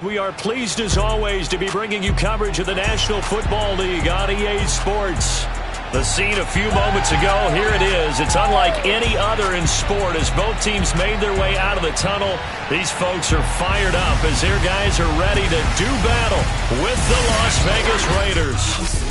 We are pleased as always to be bringing you coverage of the National Football League on EA Sports. The scene a few moments ago, here it is. It's unlike any other in sport as both teams made their way out of the tunnel. These folks are fired up as their guys are ready to do battle with the Las Vegas Raiders.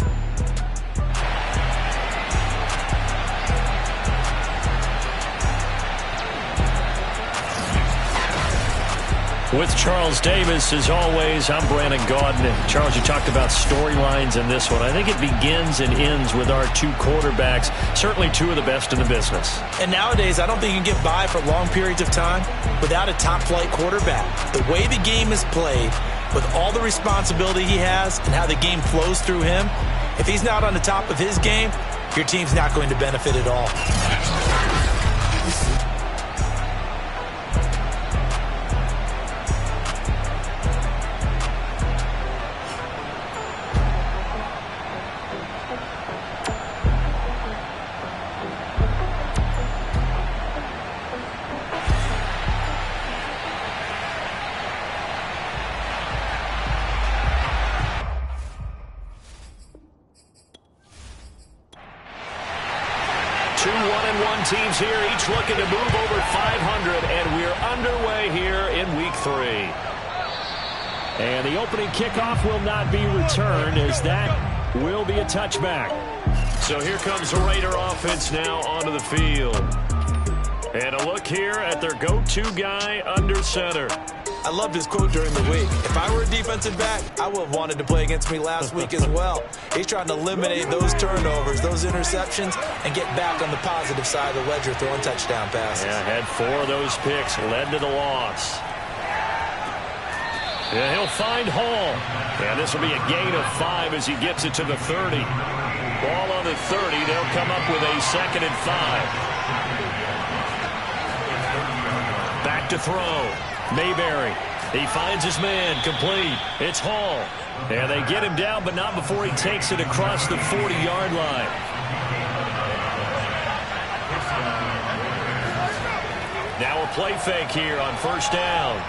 With Charles Davis, as always, I'm Brandon Gaudin. Charles, you talked about storylines in this one. I think it begins and ends with our two quarterbacks, certainly two of the best in the business. And nowadays, I don't think you can get by for long periods of time without a top-flight quarterback. The way the game is played, with all the responsibility he has and how the game flows through him, if he's not on the top of his game, your team's not going to benefit at all. 2 1-1 teams here, each looking to move over 500, and we're underway here in Week 3. And the opening kickoff will not be returned, as that will be a touchback. So here comes the Raider offense now onto the field. And a look here at their go-to guy under center. I loved his quote during the week. If I were a defensive back, I would have wanted to play against me last week as well. He's trying to eliminate those turnovers, those interceptions, and get back on the positive side of the ledger throwing touchdown passes. Yeah, had 4 of those picks, led to the loss. Yeah, he'll find Hall. And this will be a gain of 5 as he gets it to the 30. Ball on the 30. They'll come up with a 2nd and 5. Back to throw. Mayberry. He finds his man. Complete. It's Hall. And they get him down, but not before he takes it across the 40-yard line. Now a play fake here on first down.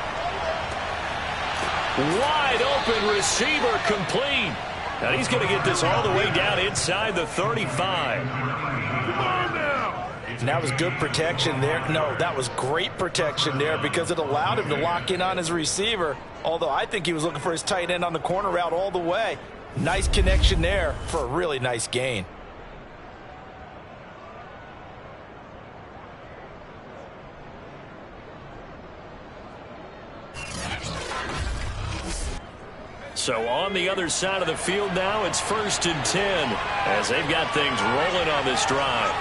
Wide open receiver, complete. And he's going to get this all the way down inside the 35. And that was good protection there. No, that was great protection there because it allowed him to lock in on his receiver. Although I think he was looking for his tight end on the corner route all the way. Nice connection there for a really nice gain. So on the other side of the field now, it's 1st and 10 as they've got things rolling on this drive.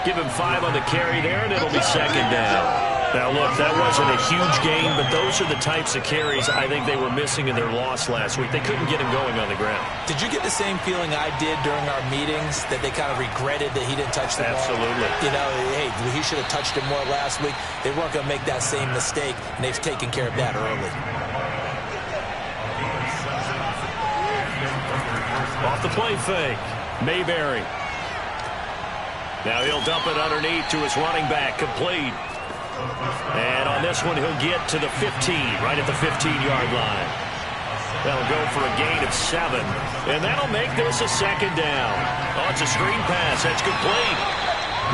Give him 5 on the carry there, and it'll be 2nd down. Now, look, that wasn't a huge gain, but those are the types of carries I think they were missing in their loss last week. They couldn't get him going on the ground. Did you get the same feeling I did during our meetings, that they kind of regretted that he didn't touch the ball? Absolutely. You know, hey, he should have touched it more last week. They weren't going to make that same mistake, and they've taken care of that early. Off the play fake, Mayberry. Now he'll dump it underneath to his running back, complete. And on this one, he'll get to the 15, right at the 15-yard line. That'll go for a gain of 7. And that'll make this a 2nd down. Oh, it's a screen pass. That's complete.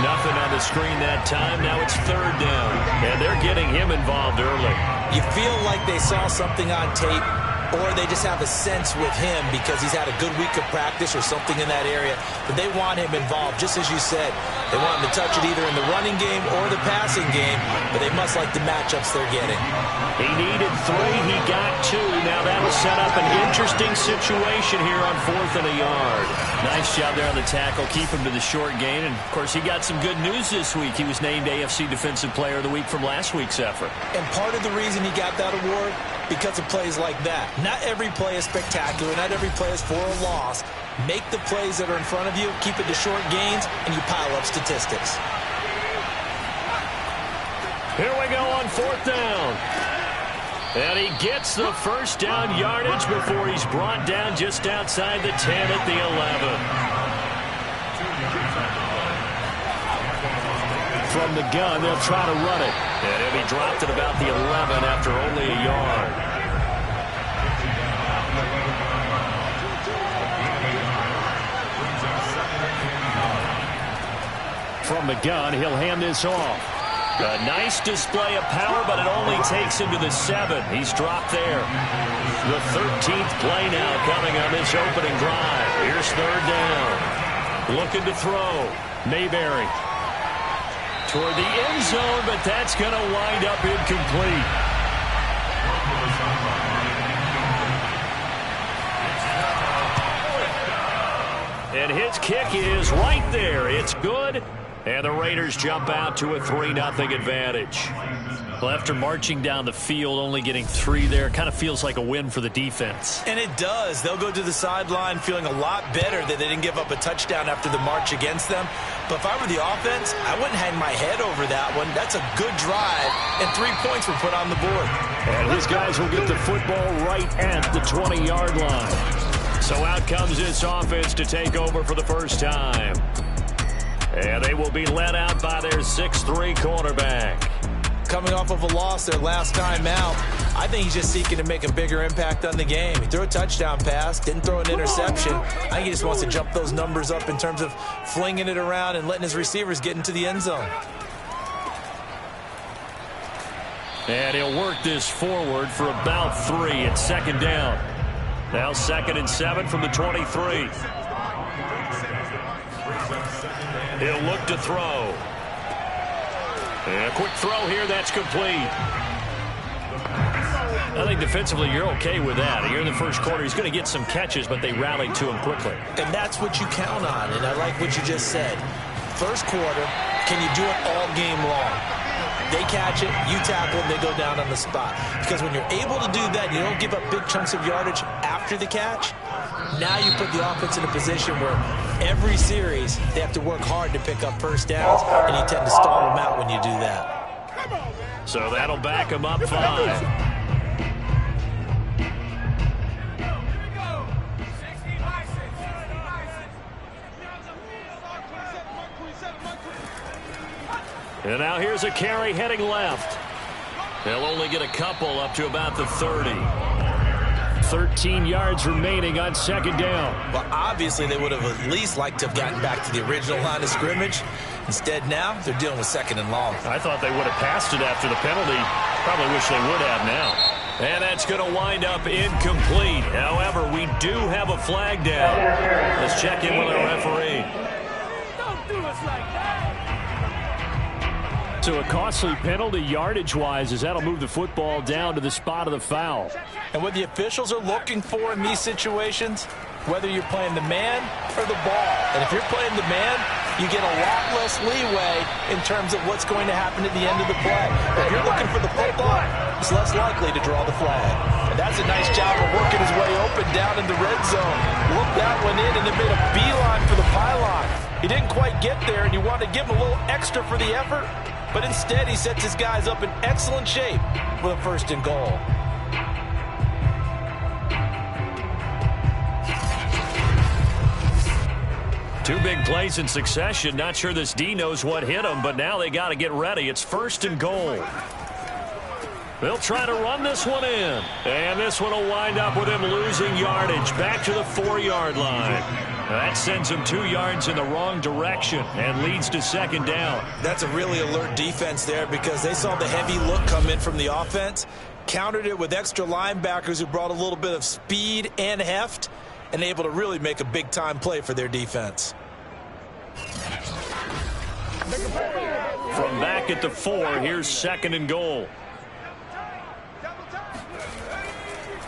Nothing on the screen that time. Now it's 3rd down. And they're getting him involved early. You feel like they saw something on tape, or they just have a sense with him because he's had a good week of practice or something in that area. But they want him involved, just as you said. They want him to touch it either in the running game or the passing game, but they must like the matchups they're getting. He needed 3. He got 2. Now that'll set up an interesting situation here on 4th and a yard. Nice job there on the tackle. Keep him to the short gain. And, of course, he got some good news this week. He was named AFC Defensive Player of the Week from last week's effort. And part of the reason he got that award, because of plays like that. Not every play is spectacular. Not every play is for a loss. Make the plays that are in front of you, keep it to short gains, and you pile up statistics. Here we go on 4th down. And he gets the first down yardage before he's brought down just outside the 10 at the 11. From the gun, they'll try to run it. And he'll be dropped at about the 11 after only a yard. From the gun, he'll hand this off. A nice display of power, but it only takes him to the 7. He's dropped there. The 13th play now coming on this opening drive. Here's third down. Looking to throw. Mayberry. Toward the end zone, but that's going to wind up incomplete. And his kick is right there. It's good. And the Raiders jump out to a 3-0 advantage. Well, after marching down the field, only getting 3 there, kind of feels like a win for the defense. And it does. They'll go to the sideline feeling a lot better that they didn't give up a touchdown after the march against them. But if I were the offense, I wouldn't hang my head over that one. That's a good drive, and 3 points were put on the board. And his guys will get the football right at the 20-yard line. So out comes this offense to take over for the first time. And they will be led out by their 6'3" quarterback. Coming off of a loss their last time out, I think he's just seeking to make a bigger impact on the game. He threw a touchdown pass, didn't throw an interception. I think he just wants to jump those numbers up in terms of flinging it around and letting his receivers get into the end zone. And he'll work this forward for about 3 at second down. Now 2nd and 7 from the 23. He'll look to throw. And a quick throw here, that's complete. I think defensively you're okay with that. Here in the first quarter, he's going to get some catches, but they rallied to him quickly. And that's what you count on, and I like what you just said. First quarter, can you do it all game long? They catch it, you tackle them, they go down on the spot. Because when you're able to do that, you don't give up big chunks of yardage after the catch. Now you put the offense in a position where every series they have to work hard to pick up first downs, and you tend to stall them out when you do that. So that'll back them up 5. And now here's a carry heading left. They'll only get a couple up to about the 30. 13 yards remaining on second down. Well, obviously they would have at least liked to have gotten back to the original line of scrimmage. Instead now they're dealing with 2nd and long. I thought they would have passed it after the penalty. Probably wish they would have now. And that's going to wind up incomplete. However, we do have a flag down. Let's check in with our referee. Don't do us like that. So a costly penalty yardage-wise as that'll move the football down to the spot of the foul. And what the officials are looking for in these situations, whether you're playing the man or the ball. And if you're playing the man, you get a lot less leeway in terms of what's going to happen at the end of the play. If you're looking for the football, it's less likely to draw the flag. And that's a nice job of working his way open down in the red zone. Looked that one in and then made a beeline for the pylon. He didn't quite get there, and you want to give him a little extra for the effort. But instead, he sets his guys up in excellent shape with a 1st and goal. Two big plays in succession. Not sure this D knows what hit him, but now they got to get ready. It's 1st and goal. They'll try to run this one in. And this one will wind up with him losing yardage back to the 4-yard line. That sends him 2 yards in the wrong direction and leads to 2nd down. That's a really alert defense there because they saw the heavy look come in from the offense, countered it with extra linebackers who brought a little bit of speed and heft, and able to really make a big-time play for their defense. From back at the 4, here's 2nd and goal.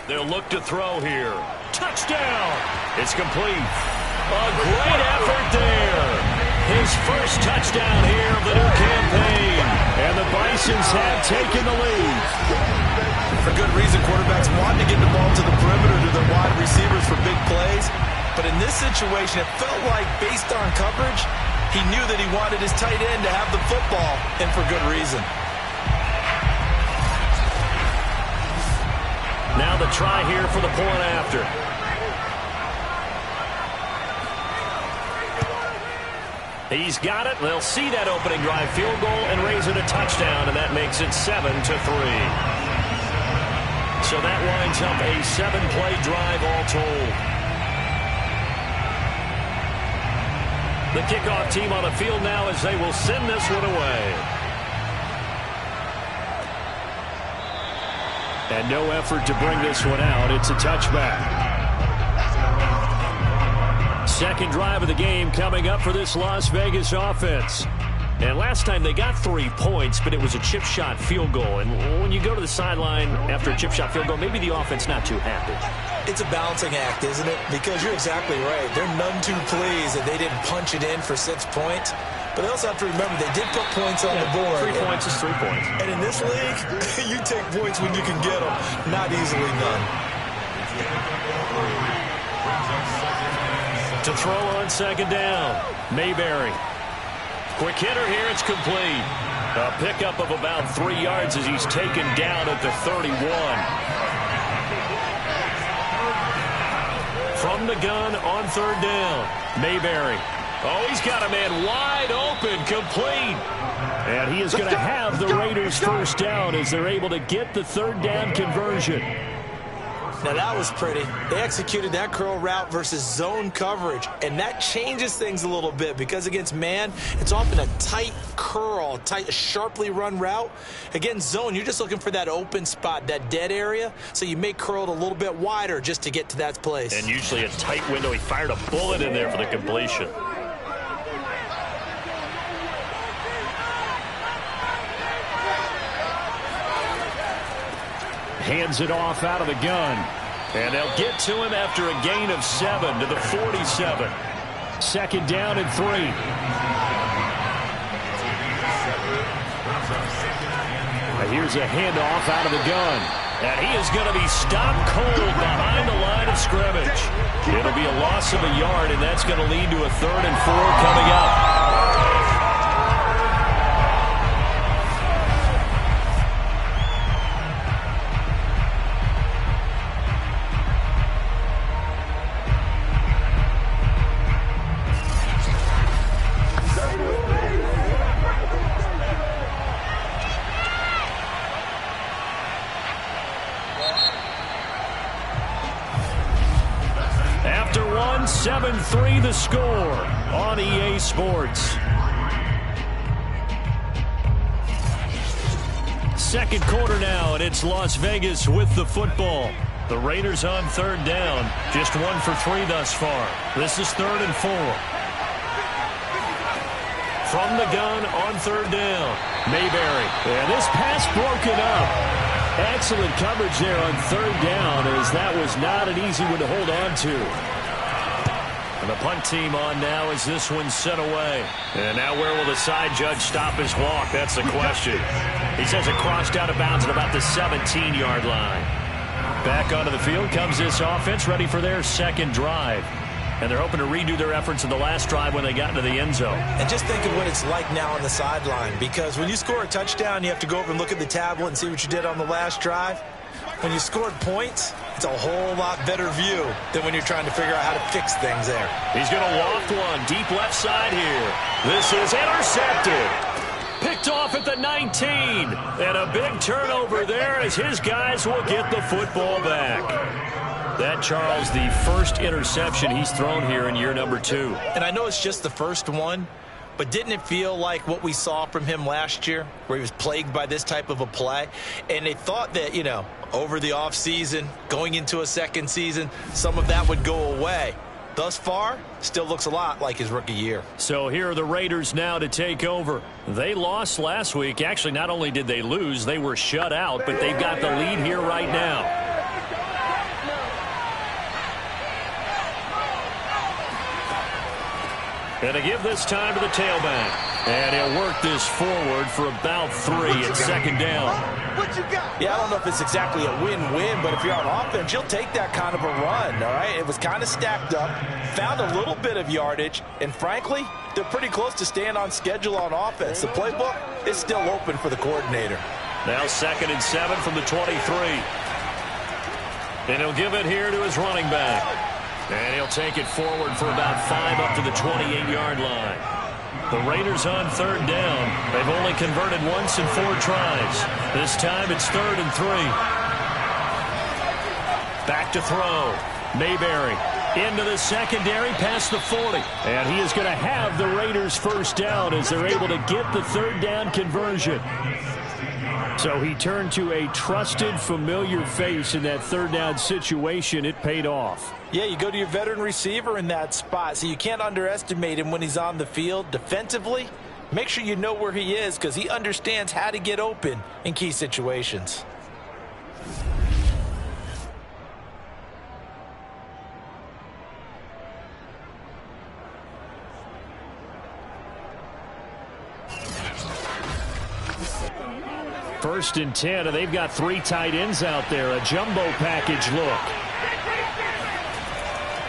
They'll look to throw here. Touchdown! It's complete. A great effort there. His first touchdown here of the new campaign. And the Bisons have taken the lead. For good reason, quarterbacks want to get the ball to the perimeter to their wide receivers for big plays. But in this situation, it felt like based on coverage, he knew that he wanted his tight end to have the football, and for good reason. Now the try here for the point after. He's got it. They'll see that opening drive field goal and raise it a touchdown, and that makes it 7-3. So that winds up a 7-play drive all told. The kickoff team on the field now as they will send this one away. And no effort to bring this one out. It's a touchback. Second drive of the game coming up for this Las Vegas offense. And last time they got 3 points, but it was a chip shot field goal. And when you go to the sideline after a chip shot field goal, maybe the offense not too happy. It's a balancing act, isn't it? Because you're exactly right. They're none too pleased that they didn't punch it in for 6 points. But they also have to remember they did put points on the board. 3 points is 3 points. And in this league, you take points when you can get them. Not easily done. To throw on second down, Mayberry. Quick hitter here, it's complete. A pickup of about 3 yards as he's taken down at the 31. From the gun on third down, Mayberry. Oh, he's got a man wide open, complete. And he is going to have the Raiders first down as they're able to get the third down conversion. Now that was pretty. They executed that curl route versus zone coverage, and that changes things a little bit because against man, it's often a tight curl, a sharply run route. Against zone, you're just looking for that open spot, that dead area, so you may curl it a little bit wider just to get to that place. And usually a tight window. He fired a bullet in there for the completion. Hands it off out of the gun. And they'll get to him after a gain of 7 to the 47. Second down and 3. Now here's a handoff out of the gun. And he is going to be stopped cold behind the line of scrimmage. It'll be a loss of a yard, and that's going to lead to a 3rd and 4 coming up. After 7-3 the score on EA Sports. Second quarter now, and it's Las Vegas with the football. The Raiders on third down. Just 1 for 3 thus far. This is 3rd and 4. From the gun on third down, Mayberry. And this pass broken up. Excellent coverage there on third down, as that was not an easy one to hold on to. And the punt team on now as this one's sent away. And now where will the side judge stop his walk? That's the question. He says it crossed out of bounds at about the 17-yard line. Back onto the field comes this offense, ready for their second drive. And they're hoping to redo their efforts in the last drive when they got into the end zone. And just think of what it's like now on the sideline, because when you score a touchdown, you have to go over and look at the tablet and see what you did on the last drive. When you scored points, it's a whole lot better view than when you're trying to figure out how to fix things there. He's going to loft one deep left side here. This is intercepted. Picked off at the 19. And a big turnover there as his guys will get the football back. That, Charles, the first interception he's thrown here in year number 2. And I know it's just the first one, but didn't it feel like what we saw from him last year, where he was plagued by this type of a play? And they thought that, you know, over the offseason, going into a second season, some of that would go away. Thus far, still looks a lot like his rookie year. So here are the Raiders now to take over. They lost last week. Actually, not only did they lose, they were shut out, but they've got the lead here right now. And to give this time to the tailback. And he'll work this forward for about 3 at second down. Yeah, I don't know if it's exactly a win-win, but if you're on offense, you'll take that kind of a run, all right? It was kind of stacked up, found a little bit of yardage, and frankly, they're pretty close to staying on schedule on offense. The playbook is still open for the coordinator. Now 2nd and 7 from the 23. And he'll give it here to his running back. And he'll take it forward for about 5 up to the 28-yard line. The Raiders on third down. They've only converted once in 4 tries. This time it's 3rd and 3. Back to throw. Mayberry into the secondary past the 40. And he is going to have the Raiders first down as they're able to get the 3rd down conversion. So he turned to a trusted, familiar face in that 3rd down situation. It paid off. Yeah, you go to your veteran receiver in that spot, so you can't underestimate him when he's on the field. Defensively, make sure you know where he is because he understands how to get open in key situations. First and 10, and they've got 3 tight ends out there. A jumbo package look.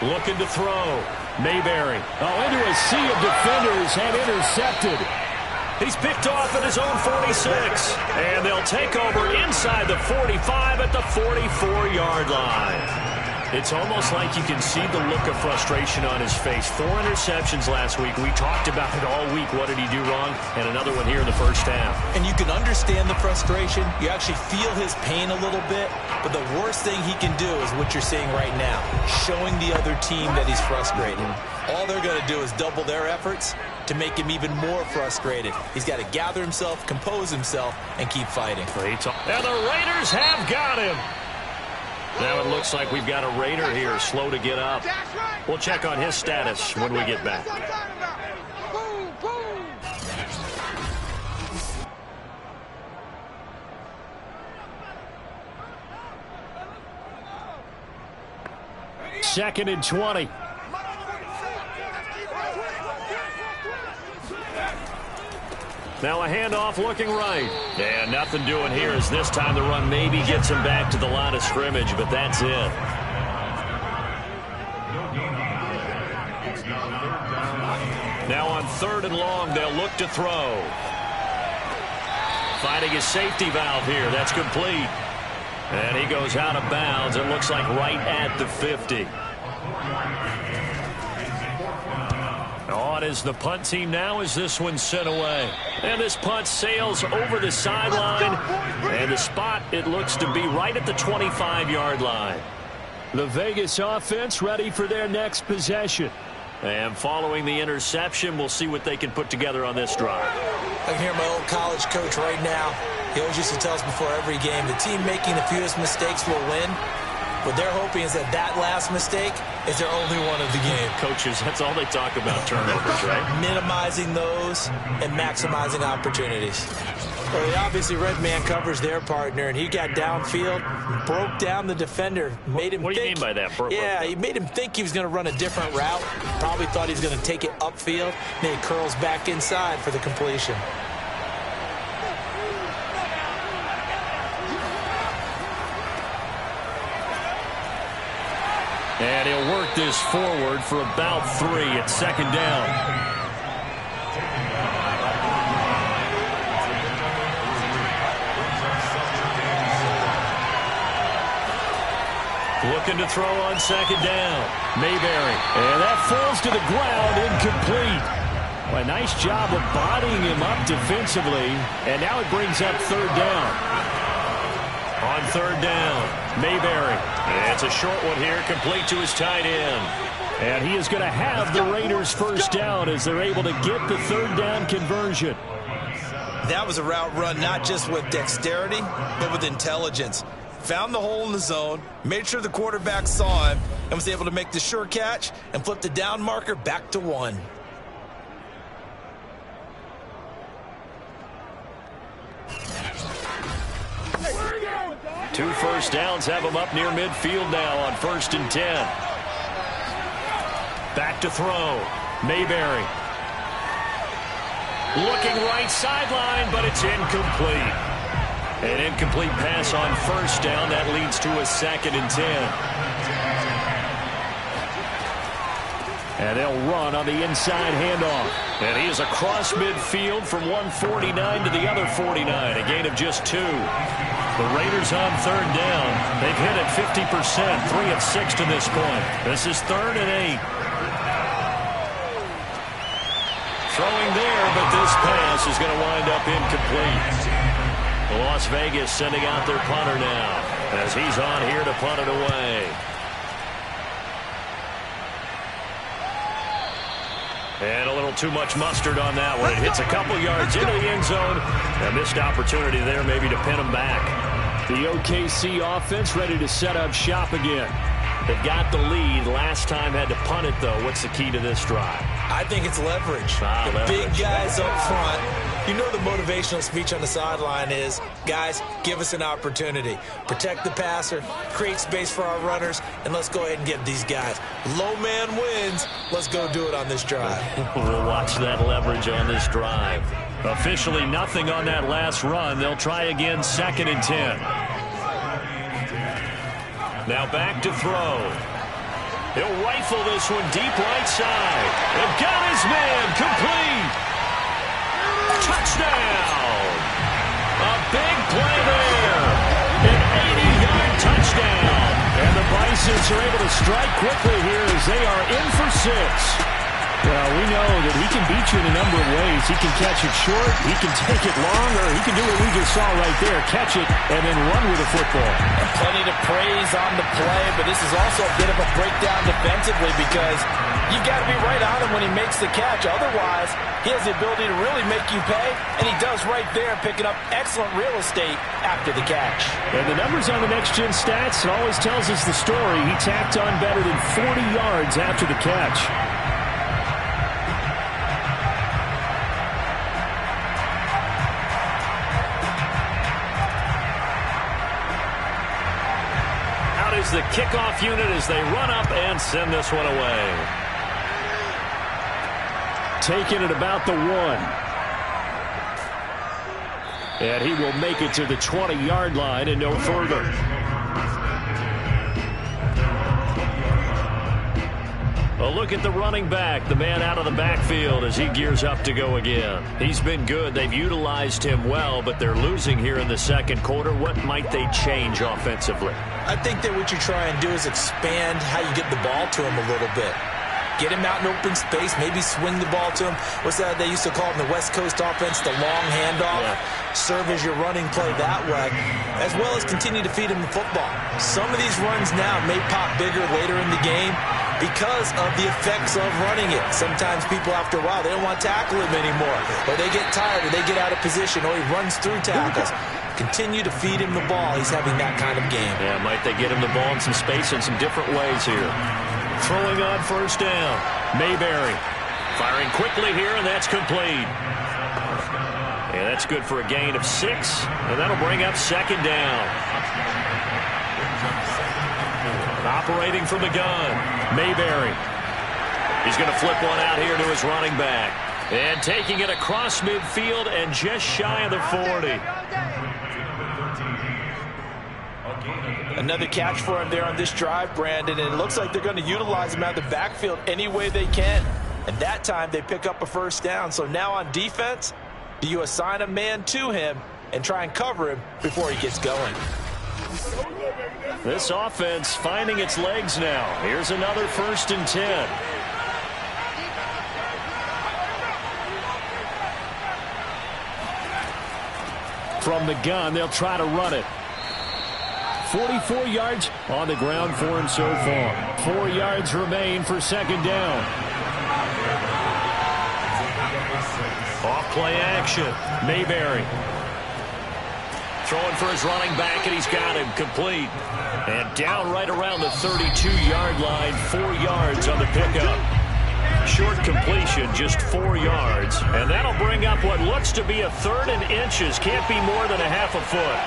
Looking to throw. Mayberry. Oh, into a sea of defenders and intercepted. He's picked off at his own 46. And they'll take over inside the 45 at the 44-yard line. It's almost like you can see the look of frustration on his face. 4 interceptions last week. We talked about it all week. What did he do wrong? And another one here in the first half. And you can understand the frustration. You actually feel his pain a little bit. But the worst thing he can do is what you're seeing right now, showing the other team that he's frustrated. All they're going to do is double their efforts to make him even more frustrated. He's got to gather himself, compose himself, and keep fighting. And the Raiders have got him. Now it looks like we've got a Raider here slow to get up. We'll check on his status when we get back. Second and 20. Now a handoff looking right. And nothing doing here as this time the run maybe gets him back to the line of scrimmage, but that's it. Now on 3rd and long, they'll look to throw. Finding his safety valve here. That's complete. And he goes out of bounds. It looks like right at the 50. On is the punt team now as this one's sent away. And this punt sails over the sideline. And the spot, it looks to be right at the 25-yard line. The Vegas offense ready for their next possession. And following the interception, we'll see what they can put together on this drive. I can hear my old college coach right now. He always used to tell us before every game, the team making the fewest mistakes will win. What they're hoping is that last mistake is their only one of the game. Coaches, that's all they talk about, turnovers, right? Minimizing those and maximizing opportunities. Well, they obviously read man coverage their partner, and he got downfield, broke down the defender, made him think. What do you mean by that? Yeah, he made him think he was going to run a different route. Probably thought he was going to take it upfield. Then he curls back inside for the completion. And he'll work this forward for about 3 at 2nd down. Looking to throw on 2nd down. Mayberry. And that falls to the ground, incomplete. Well, a nice job of bodying him up defensively. And now it brings up 3rd down. On 3rd down, Mayberry. It's a short one here, complete to his tight end. And he is going to have the Raiders first down as they're able to get the 3rd down conversion. That was a route run not just with dexterity, but with intelligence. Found the hole in the zone, made sure the quarterback saw him, and was able to make the sure catch and flip the down marker back to 1. Two first downs have him up near midfield now on 1st and 10. Back to throw. Mayberry. Looking right sideline, but it's incomplete. An incomplete pass on 1st down. That leads to a 2nd and 10. And they'll run on the inside handoff. And he is across midfield from 149 to the other 49. A gain of just 2. The Raiders on third down. They've hit it 50%, 3 of 6 to this point. This is 3rd and 8. Throwing there, but this pass is going to wind up incomplete. Las Vegas sending out their punter now as he's on here to punt it away. And a little too much mustard on that one. It hits a couple yards into the end zone. A missed opportunity there maybe to pin him back. The OKC offense ready to set up shop again. They've got the lead. Last time had to punt it, though. What's the key to this drive? I think it's leverage. The big guys up front. You know the motivational speech on the sideline is, guys, give us an opportunity. Protect the passer, create space for our runners, and let's go ahead and get these guys. Low man wins. Let's go do it on this drive. We'll watch that leverage on this drive. Officially nothing on that last run. They'll try again 2nd and 10. Now back to throw. He'll rifle this one deep right side. And got his man complete. Touchdown. A big play there. An 80-yard touchdown. And the Bisons are able to strike quickly here as they are in for 6. Well, we know that he can beat you in a number of ways. He can catch it short, he can take it long, or he can do what we just saw right there, catch it and then run with the football. And plenty to praise on the play, but this is also a bit of a breakdown defensively because you've got to be right on him when he makes the catch. Otherwise, he has the ability to really make you pay, and he does right there, picking up excellent real estate after the catch. And the numbers on the next-gen stats, it always tells us the story. He tacked on better than 40 yards after the catch. Is the kickoff unit as they run up and send this one away. Taking it about the 1. And he will make it to the 20-yard line and no further. A look at the running back, the man out of the backfield as he gears up to go again. He's been good. They've utilized him well, but they're losing here in the second quarter. What might they change offensively? I think that what you try and do is expand how you get the ball to him a little bit. Get him out in open space, maybe swing the ball to him. What's that they used to call in the West Coast offense, the long handoff? Yeah. Serve as your running play that way, as well as continue to feed him the football. Some of these runs now may pop bigger later in the game because of the effects of running it. Sometimes people, after a while, they don't want to tackle him anymore, or they get tired, or they get out of position, or he runs through tackles. Continue to feed him the ball. He's having that kind of game. Yeah, might they get him the ball in some space in some different ways here. Throwing on first down. Mayberry firing quickly here, and that's complete. And that's good for a gain of 6, and that'll bring up 2nd down. Operating from the gun, Mayberry. He's going to flip one out here to his running back. And taking it across midfield and just shy of the 40. Another catch for him there on this drive, Brandon, and it looks like they're going to utilize him out of the backfield any way they can. And that time they pick up a first down. So now on defense, do you assign a man to him and try and cover him before he gets going? This offense finding its legs now. Here's another 1st and 10. From the gun, they'll try to run it. 44 yards on the ground for him so far. 4 yards remain for 2nd down. Off play action. Mayberry throwing for his running back, and he's got him complete. And down right around the 32-yard line, 4 yards on the pickup. Short completion, just 4 yards. And that'll bring up what looks to be a 3rd and inches. Can't be more than a half a foot.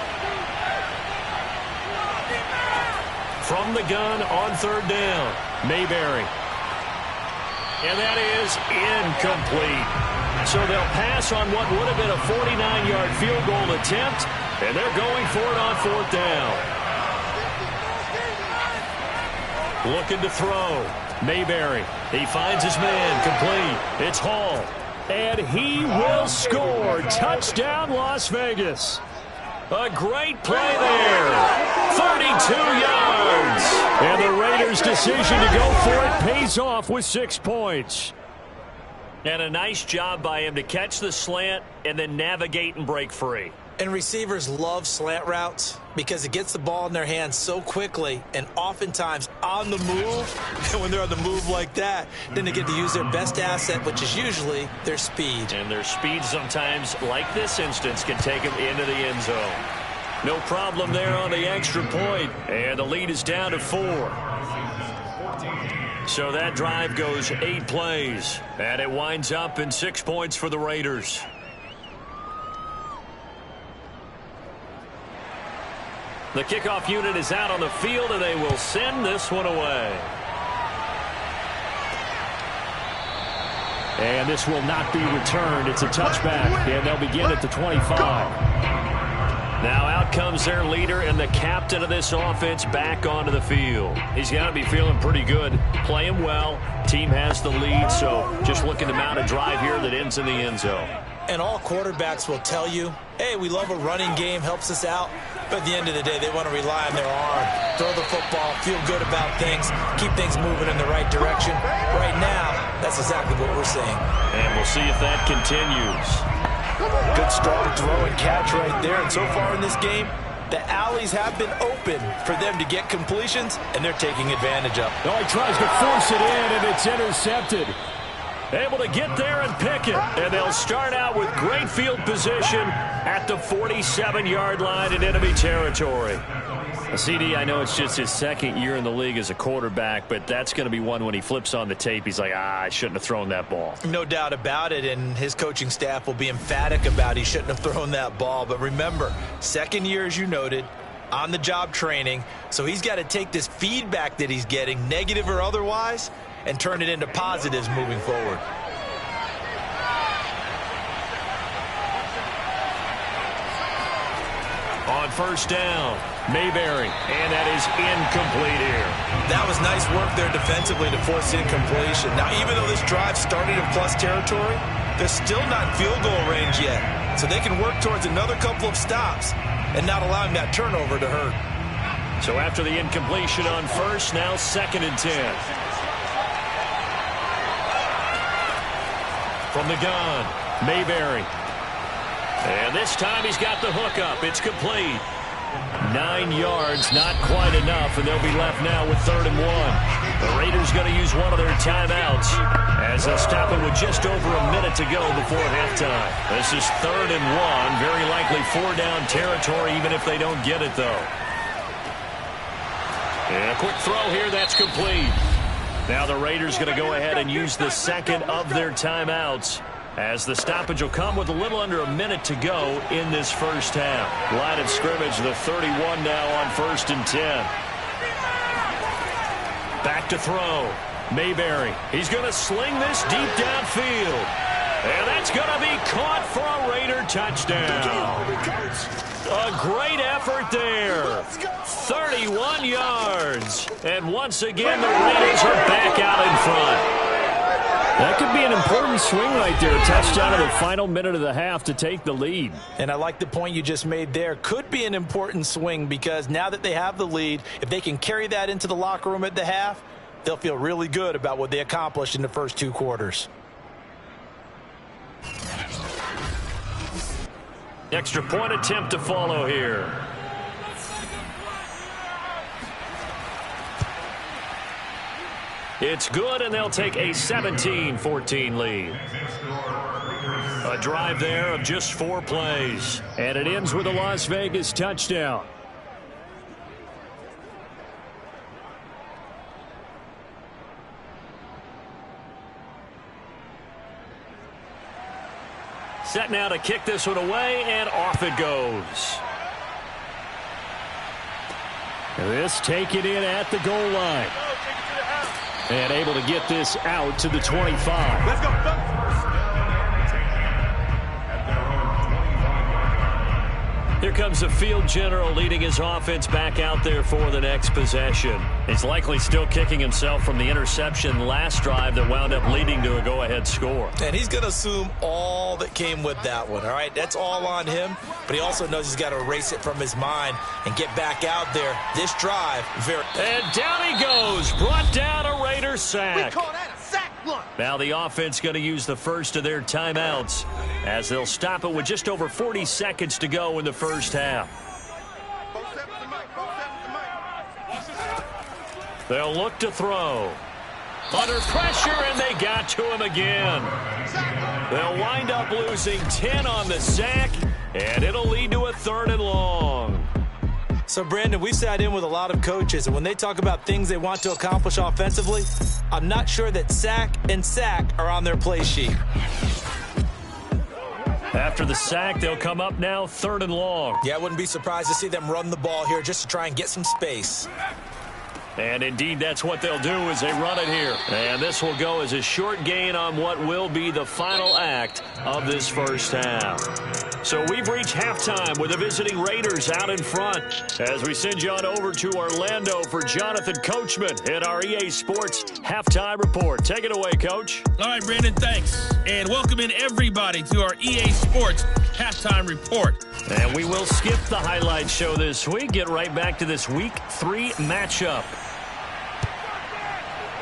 From the gun on 3rd down, Mayberry. And that is incomplete. So they'll pass on what would have been a 49-yard field goal attempt, and they're going for it on 4th down. Looking to throw. Mayberry. He finds his man complete. It's Hall. And he will score. Touchdown, Las Vegas. A great play there. 32 yards. And the Raiders' decision to go for it pays off with 6 points. And a nice job by him to catch the slant and then navigate and break free. And receivers love slant routes because it gets the ball in their hands so quickly and oftentimes on the move. And when they're on the move like that, then they get to use their best asset, which is usually their speed. And their speed sometimes, like this instance, can take them into the end zone. No problem there on the extra point. And the lead is down to 4. So that drive goes 8 plays. And it winds up in 6 points for the Raiders. The kickoff unit is out on the field, and they will send this one away. And this will not be returned. It's a touchback, and they'll begin at the 25. Now out comes their leader and the captain of this offense back onto the field. He's got to be feeling pretty good, playing well. Team has the lead, so just looking to mount a drive here that ends in the end zone. And all quarterbacks will tell you, hey, we love a running game, helps us out. But at the end of the day, they want to rely on their arm, throw the football, feel good about things, keep things moving in the right direction. Right now, that's exactly what we're seeing. And we'll see if that continues. Good strong throw and catch right there. And so far in this game, the alleys have been open for them to get completions, and they're taking advantage of it. No, he tries to force it in, and it's intercepted. Able to get there and pick it. And they'll start out with great field position at the 47-yard line in enemy territory. CD, I know it's just his second year in the league as a quarterback, but that's going to be one when he flips on the tape. He's like, I shouldn't have thrown that ball. No doubt about it, and his coaching staff will be emphatic about he shouldn't have thrown that ball. But remember, second year, as you noted, on-the-job training, so he's got to take this feedback that he's getting, negative or otherwise, and turn it into positives moving forward. On first down, Mayberry, and that is incomplete here. That was nice work there defensively to force incompletion. Now, even though this drive started in plus territory, they're still not in field goal range yet. So they can work towards another couple of stops and not allowing that turnover to hurt. So after the incompletion on first, now 2nd and 10. From the gun, Mayberry. And this time he's got the hook up. It's complete. 9 yards, not quite enough, and they'll be left now with 3rd and 1. The Raiders going to use one of their timeouts as they'll stop it with just over a minute to go before halftime. This is 3rd and 1, very likely 4-down territory, even if they don't get it, though. And a quick throw here, that's complete. Now the Raiders going to go ahead and use the second of their timeouts as the stoppage will come with a little under a minute to go in this first half. Line of scrimmage, the 31 now on 1st and 10. Back to throw. Mayberry. He's going to sling this deep downfield. And that's going to be caught for a Raider touchdown. A great effort there. 31 yards. And once again, the Raiders are back out in front. That could be an important swing right there. Touchdown in the final minute of the half to take the lead. And I like the point you just made there. Could be an important swing because now that they have the lead, if they can carry that into the locker room at the half, they'll feel really good about what they accomplished in the first 2 quarters. Extra point attempt to follow here. It's good, and they'll take a 17-14 lead. A drive there of just 4 plays. And it ends with a Las Vegas touchdown. Set now to kick this one away, and off it goes. This taken in at the goal line. And able to get this out to the 25. Let's go. Here comes the field general leading his offense back out there for the next possession. He's likely still kicking himself from the interception last drive that wound up leading to a go-ahead score. And he's going to assume all that came with that one, all right? That's all on him, but he also knows he's got to erase it from his mind and get back out there. This drive, And down he goes, brought down a Raider sack. We call that a sack lunch. Now the offense going to use the first of their timeouts as they'll stop it with just over 40 seconds to go in the first half. They'll look to throw. Under pressure, and they got to him again. They'll wind up losing 10 on the sack, and it'll lead to a 3rd and long. So, Brandon, we've sat in with a lot of coaches, and when they talk about things they want to accomplish offensively, I'm not sure that sack and sack are on their play sheet. After the sack, they'll come up now 3rd and long. Yeah, I wouldn't be surprised to see them run the ball here just to try and get some space. And indeed, that's what they'll do as they run it here. And this will go as a short gain on what will be the final act of this first half. So we've reached halftime with the visiting Raiders out in front as we send you on over to Orlando for Jonathan Coachman in our EA Sports Halftime Report. Take it away, Coach. All right, Brandon, thanks. And welcome in everybody to our EA Sports Halftime Report. And we will skip the highlight show this week. Get right back to this Week 3 matchup.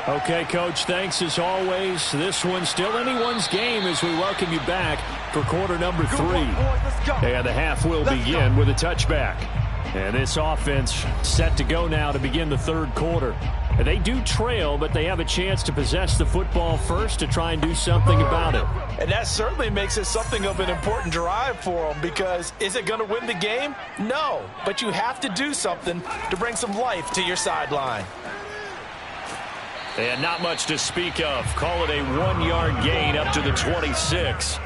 Okay, Coach, thanks as always. This one's still anyone's game as we welcome you back for quarter number 3. And the half will begin with a touchback. And this offense set to go now to begin the 3rd quarter. And they do trail, but they have a chance to possess the football first to try and do something about it. And that certainly makes it something of an important drive for them, because is it going to win the game? No, but you have to do something to bring some life to your sideline. And not much to speak of. Call it a 1-yard gain up to the 26. I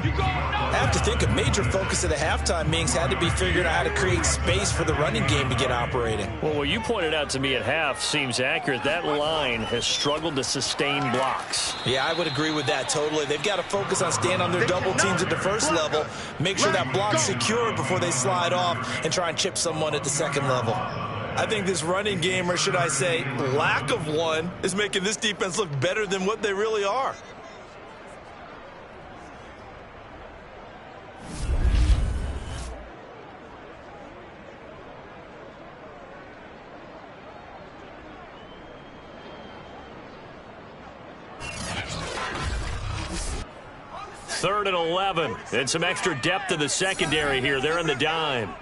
have to think a major focus of the halftime meetings had to be figuring out how to create space for the running game to get operating. Well, what you pointed out to me at half seems accurate. That line has struggled to sustain blocks. Yeah, I would agree with that totally. They've got to focus on staying on their double teams at the first level, make sure that block's secured before they slide off and try and chip someone at the second level. I think this running game, or should I say lack of one, is making this defense look better than what they really are. Third and 11. And some extra depth to the secondary here. They're in the dime.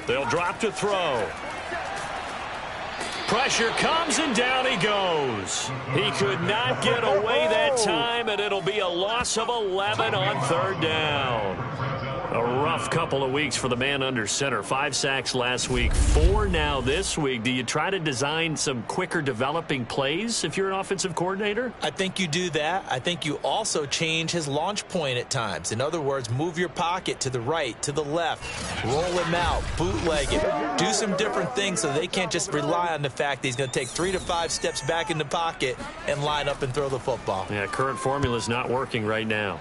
They'll drop to throw. Pressure comes, and down he goes. He could not get away that time, and it'll be a loss of 11 on 3rd down. A rough couple of weeks for the man under center. 5 sacks last week, 4 now this week. Do you try to design some quicker developing plays if you're an offensive coordinator? I think you do that. I think you also change his launch point at times. In other words, move your pocket to the right, to the left, roll him out, bootleg it, do some different things so they can't just rely on the fact that he's going to take 3 to 5 steps back in the pocket and line up and throw the football. Yeah, current formula is not working right now.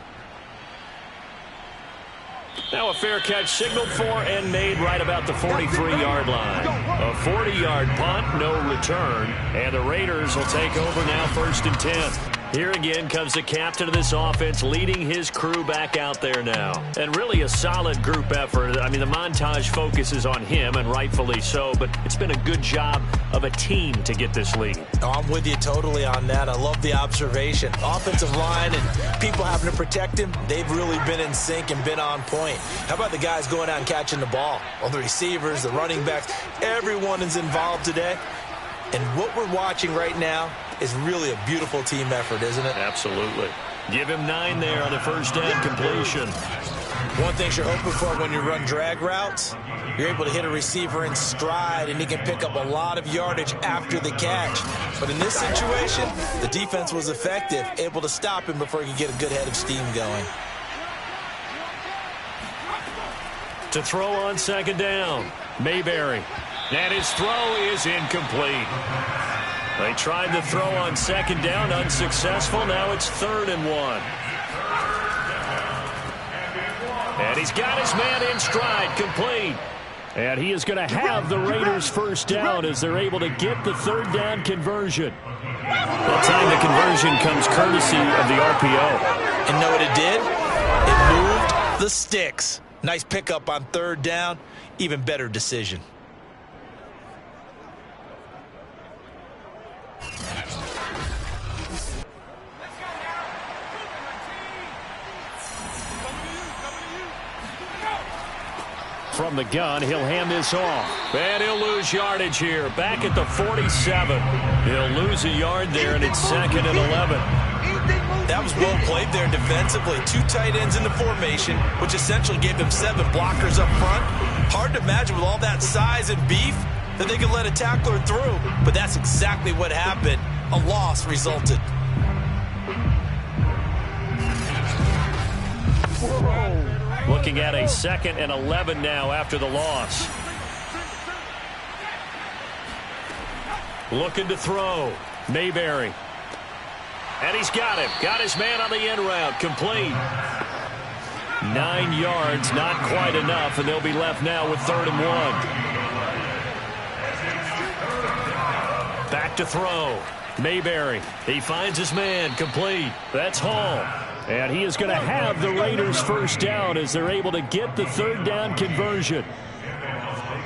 Now a fair catch signaled for and made right about the 43-yard line. A 40-yard punt, no return, and the Raiders will take over now 1st and 10. Here again comes the captain of this offense leading his crew back out there now. And really a solid group effort. I mean, the montage focuses on him, and rightfully so, but it's been a good job of a team to get this lead. Oh, I'm with you totally on that. I love the observation. Offensive line and people having to protect him, they've really been in sync and been on point. How about the guys going out and catching the ball? Well, the receivers, the running backs, everyone is involved today. And what we're watching right now is really a beautiful team effort, isn't it? Absolutely. Give him 9 there on the first down completion. One thing you're hoping for when you run drag routes, you're able to hit a receiver in stride, and he can pick up a lot of yardage after the catch. But in this situation, the defense was effective, able to stop him before he could get a good head of steam going. To throw on 2nd down, Mayberry. And his throw is incomplete. They tried to throw on 2nd down, unsuccessful. Now it's 3rd and 1. And he's got his man in stride, complete. And he is going to have the Raiders first down as they're able to get the third down conversion. That time the conversion comes courtesy of the RPO. And know what it did? It moved the sticks. Nice pickup on third down. Even better decision. From the gun, he'll hand this off. And he'll lose yardage here. Back at the 47. He'll lose a yard there, and it's 2nd and 11. That was well played there defensively. 2 tight ends in the formation, which essentially gave them 7 blockers up front. Hard to imagine with all that size and beef that they could let a tackler through. But that's exactly what happened. A loss resulted. Looking at a 2nd and 11 now after the loss. Looking to throw. Mayberry. And he's got him. Got his man on the end route. Complete. 9 yards, not quite enough, and they'll be left now with 3rd and 1. Back to throw. Mayberry. He finds his man. Complete. That's Hall. And he is going to have the Raiders first down as they're able to get the third down conversion.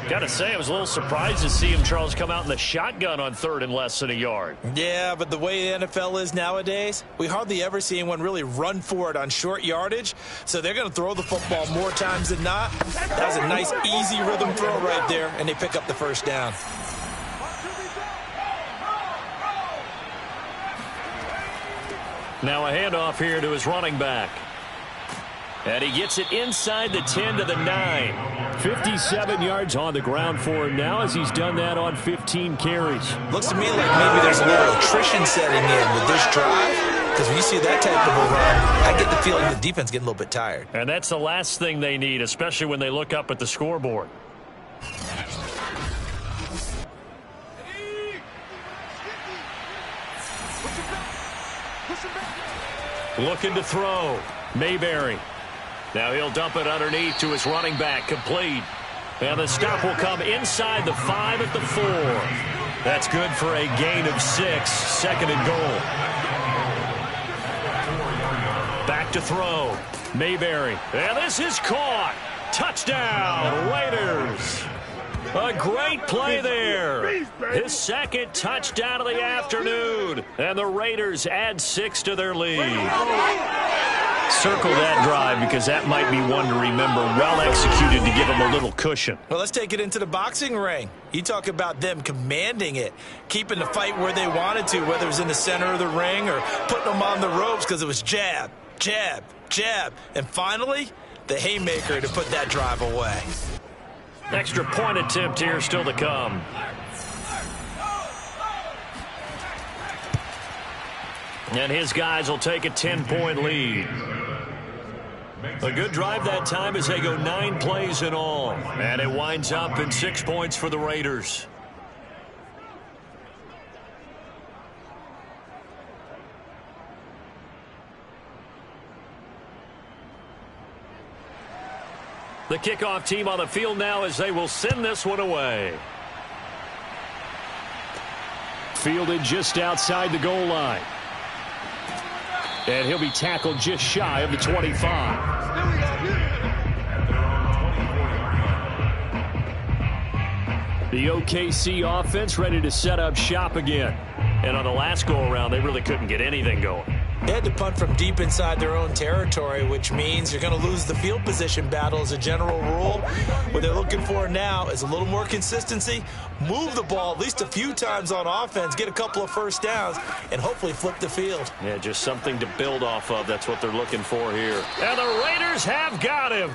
Got to say, I was a little surprised to see him, Charles, come out in the shotgun on 3rd and less than a yard. Yeah, but the way the NFL is nowadays, we hardly ever see anyone really run for it on short yardage. So they're going to throw the football more times than not. That was a nice, easy rhythm throw right there, and they pick up the first down. Now a handoff here to his running back. And he gets it inside the 10 to the 9. 57 yards on the ground for him now as he's done that on 15 carries. Looks to me like maybe there's a little attrition setting in with this drive. Because when you see that type of a run, I get the feeling the defense getting a little bit tired. And that's the last thing they need, especially when they look up at the scoreboard. Looking to throw. Mayberry. Now he'll dump it underneath to his running back. Complete. And the stop will come inside the 5 at the 4. That's good for a gain of 6. 2nd and goal. Back to throw. Mayberry. And this is caught. Touchdown, Raiders. A great play there. His 2nd touchdown of the afternoon. And the Raiders add 6 to their lead. Circle that drive because that might be one to remember. Well executed to give them a little cushion. Well, let's take it into the boxing ring. You talk about them commanding it, keeping the fight where they wanted to, whether it was in the center of the ring or putting them on the ropes because it was jab, jab, jab. And finally, the haymaker to put that drive away. Extra point attempt here still to come. And his guys will take a 10-point lead. A good drive that time as they go 9 plays in all. And it winds up in 6 points for the Raiders. The kickoff team on the field now as they will send this one away. Fielded just outside the goal line. And he'll be tackled just shy of the 25. The OKC offense ready to set up shop again. And on the last go-around, they really couldn't get anything going. They had to punt from deep inside their own territory, which means you're going to lose the field position battle as a general rule. What they're looking for now is a little more consistency, move the ball at least a few times on offense, get a couple of first downs, and hopefully flip the field. Yeah, just something to build off of. That's what they're looking for here. And the Raiders have got him.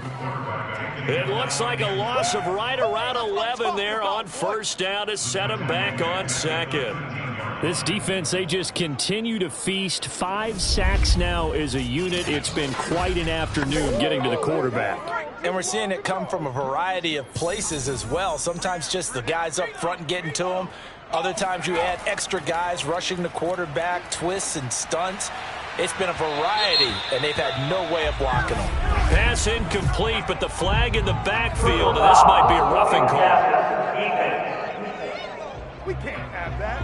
It looks like a loss of right around 11 there on first down to set him back on 2nd. This defense, they just continue to feast. 5 sacks now as a unit. It's been quite an afternoon getting to the quarterback. And we're seeing it come from a variety of places as well. Sometimes just the guys up front and getting to them. Other times you add extra guys rushing the quarterback, twists and stunts. It's been a variety, and they've had no way of blocking them. Pass incomplete, but the flag in the backfield, and this might be a roughing call. We can't have that.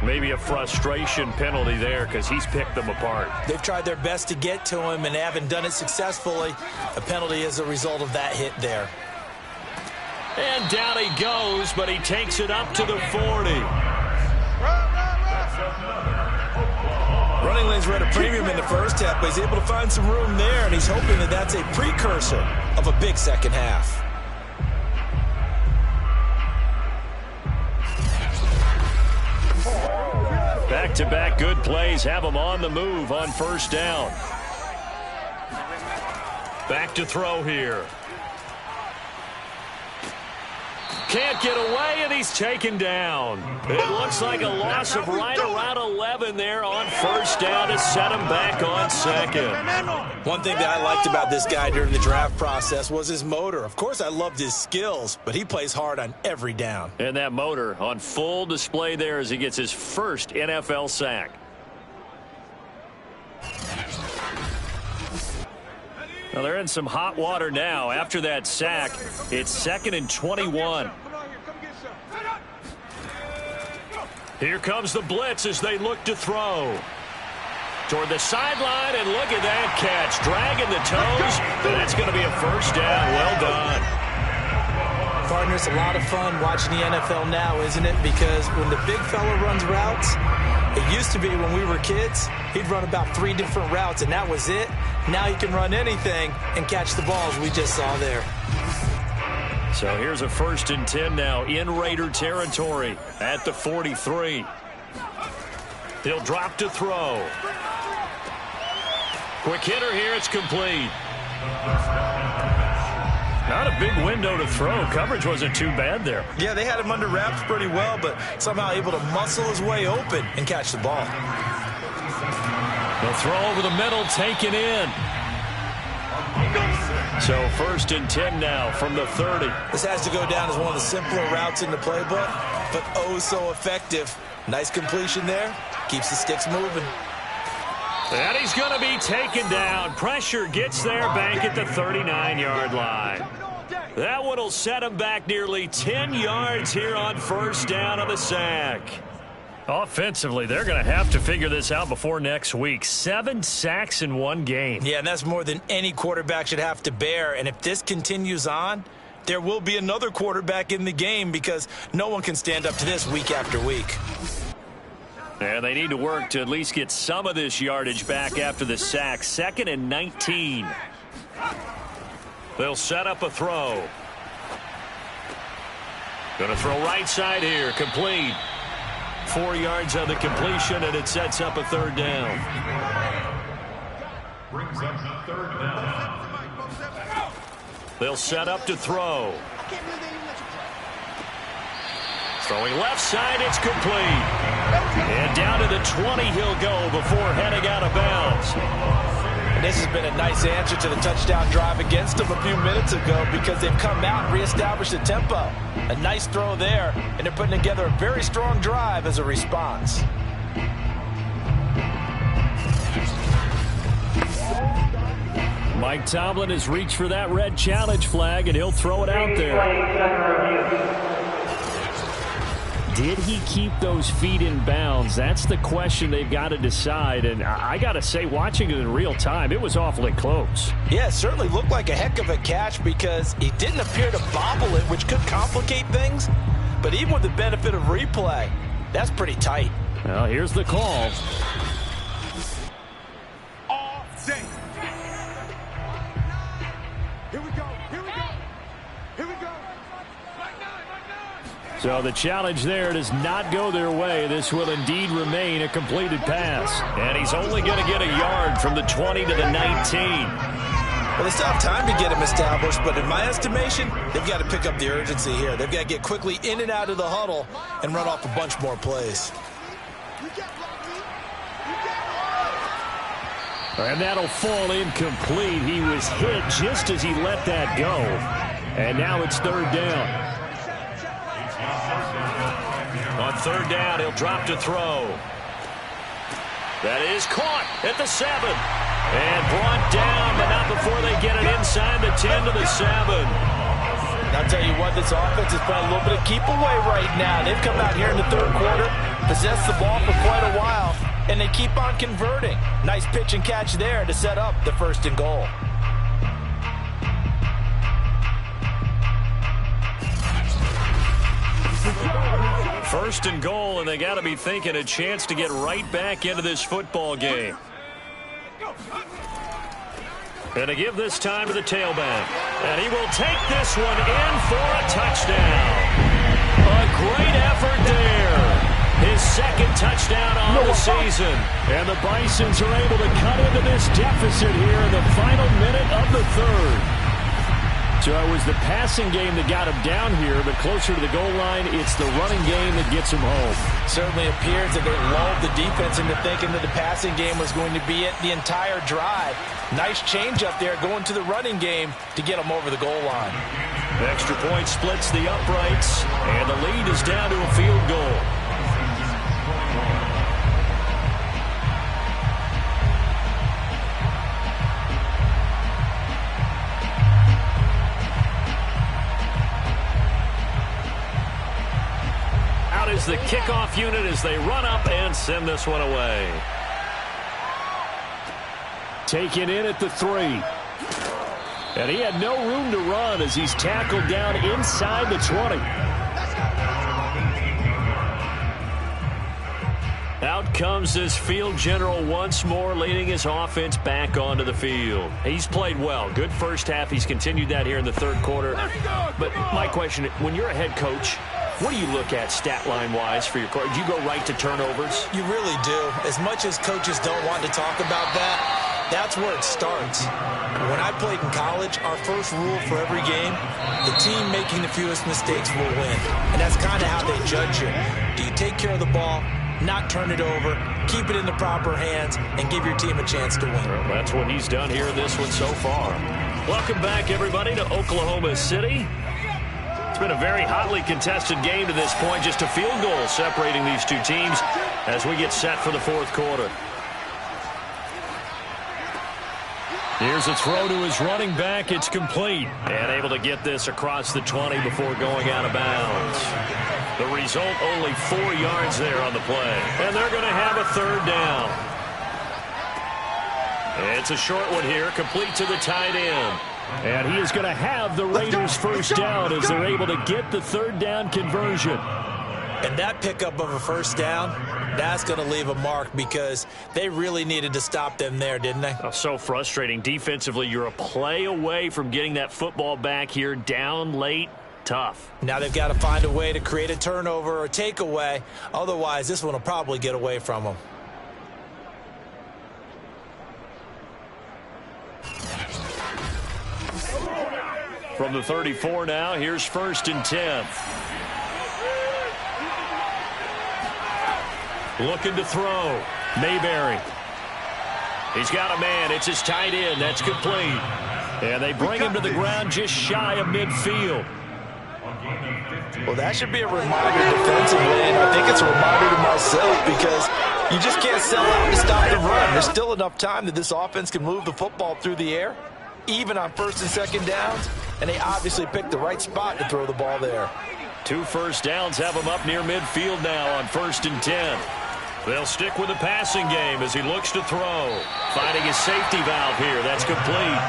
Maybe a frustration penalty there because he's picked them apart. They've tried their best to get to him, and they haven't done it successfully. A penalty is a result of that hit there. And down he goes, but he takes it up to the 40. Running lanes were at a premium in the first half, but he's able to find some room there, and he's hoping that that's a precursor of a big second half. Back-to-back good plays have him on the move on first down. Back to throw here. Can't get away, and he's taken down. It looks like a loss of right around 11 there on first down to set him back on second. One thing that I liked about this guy during the draft process was his motor. Of course, I loved his skills, but he plays hard on every down. And that motor on full display there as he gets his first NFL sack. Well, they're in some hot water now. After that sack, it's 2nd and 21. Here comes the blitz as they look to throw. Toward the sideline, and look at that catch. Dragging the toes, and that's going to be a first down. Well done. Partner, it's a lot of fun watching the NFL now, isn't it? Because when the big fella runs routes, it used to be when we were kids, he'd run about 3 different routes, and that was it. Now he can run anything and catch the balls we just saw there. So here's a 1st and 10 now in Raider territory at the 43. He'll drop to throw. Quick hitter here. It's complete. Not a big window to throw. Coverage wasn't too bad there. Yeah, they had him under wraps pretty well, but somehow able to muscle his way open and catch the ball. The throw over the middle, taken in. So 1st and 10 now from the 30. This has to go down as one of the simpler routes in the playbook, but oh so effective. Nice completion there. Keeps the sticks moving. And he's going to be taken down. Pressure gets there back at the 39-yard line. That one will set him back nearly 10 yards here on first down of the sack. Offensively, they're going to have to figure this out before next week. 7 sacks in one game. Yeah, and that's more than any quarterback should have to bear. And if this continues on, there will be another quarterback in the game because no one can stand up to this week after week. And they need to work to at least get some of this yardage back after the sack. 2nd and 19. They'll set up a throw. Going to throw right side here. Complete. 4 yards on the completion, and it sets up a 3rd down. Brings up the 3rd down. They'll set up to throw. Throwing left side, it's complete. And down to the 20 he'll go before heading out of bounds. And this has been a nice answer to the touchdown drive against them a few minutes ago because they've come out and reestablished the tempo. A nice throw there, and they're putting together a very strong drive as a response. Mike Tomlin has reached for that red challenge flag, and he'll throw it out there. Did he keep those feet in bounds? That's the question they've got to decide. And I got to say, watching it in real time, it was awfully close. Yeah, it certainly looked like a heck of a catch because he didn't appear to bobble it, which could complicate things. But even with the benefit of replay, that's pretty tight. Well, here's the call. All day. Here we go. Here we go. Here we go. So the challenge there does not go their way. This will indeed remain a completed pass. And he's only going to get a yard from the 20 to the 19. Well, they still have time to get him established, but in my estimation, they've got to pick up the urgency here. They've got to get quickly in and out of the huddle and run off a bunch more plays. And that'll fall incomplete. He was hit just as he let that go. And now it's 3rd down. On 3rd down, he'll drop to throw. That is caught at the 7. And brought down, but not before they get it inside the 10 to the 7. And I'll tell you what, this offense is playing a little bit of keep away right now. They've come out here in the third quarter, possessed the ball for quite a while, and they keep on converting. Nice pitch and catch there to set up the 1st and goal. First and goal, and they got to be thinking a chance to get right back into this football game. And to give this time to the tailback. And he will take this one in for a touchdown. A great effort there. His 2nd touchdown on the season. And the Bisons are able to cut into this deficit here in the final minute of the 3rd. So it was the passing game that got him down here, but closer to the goal line, it's the running game that gets him home. Certainly appears that they lulled the defense into thinking that the passing game was going to be it the entire drive. Nice change up there going to the running game to get him over the goal line. Extra point splits the uprights, and the lead is down to a field goal. Is the kickoff unit as they run up and send this one away. Taken in at the 3. And he had no room to run as he's tackled down inside the 20. Out comes this field general once more, leading his offense back onto the field. He's played well. Good first half. He's continued that here in the 3rd quarter. But my question, when you're a head coach, what do you look at stat line-wise for your coach? Do you go right to turnovers? You really do. As much as coaches don't want to talk about that, that's where it starts. When I played in college, our first rule for every game, the team making the fewest mistakes will win. And that's kind of how they judge you. Do you take care of the ball, not turn it over, keep it in the proper hands, and give your team a chance to win? Well, that's what he's done here in this one so far. Welcome back, everybody, to Oklahoma City. It's been a very hotly contested game to this point. Just a field goal separating these two teams as we get set for the 4th quarter. Here's a throw to his running back. It's complete. And able to get this across the 20 before going out of bounds. The result, only 4 yards there on the play. And they're going to have a 3rd down. It's a short one here, complete to the tight end. And he is going to have the Raiders' first down as they're able to get the 3rd down conversion. And that pickup of a 1st down, that's going to leave a mark because they really needed to stop them there, didn't they? Oh, so frustrating. Defensively, you're a play away from getting that football back here down late. Tough. Now they've got to find a way to create a turnover or takeaway. Otherwise, this one will probably get away from them. From the 34 now, here's 1st and 10. Looking to throw. Mayberry. He's got a man. It's his tight end. That's complete. And they bring him to the ground just shy of midfield. Well, that should be a reminder defensively, and I think it's a reminder to myself because you just can't sell out to stop the run. There's still enough time that this offense can move the football through the air, even on 1st and 2nd downs, and they obviously picked the right spot to throw the ball there. 2 first downs have him up near midfield now on 1st and 10. They'll stick with the passing game as he looks to throw. Finding his safety valve here. That's complete.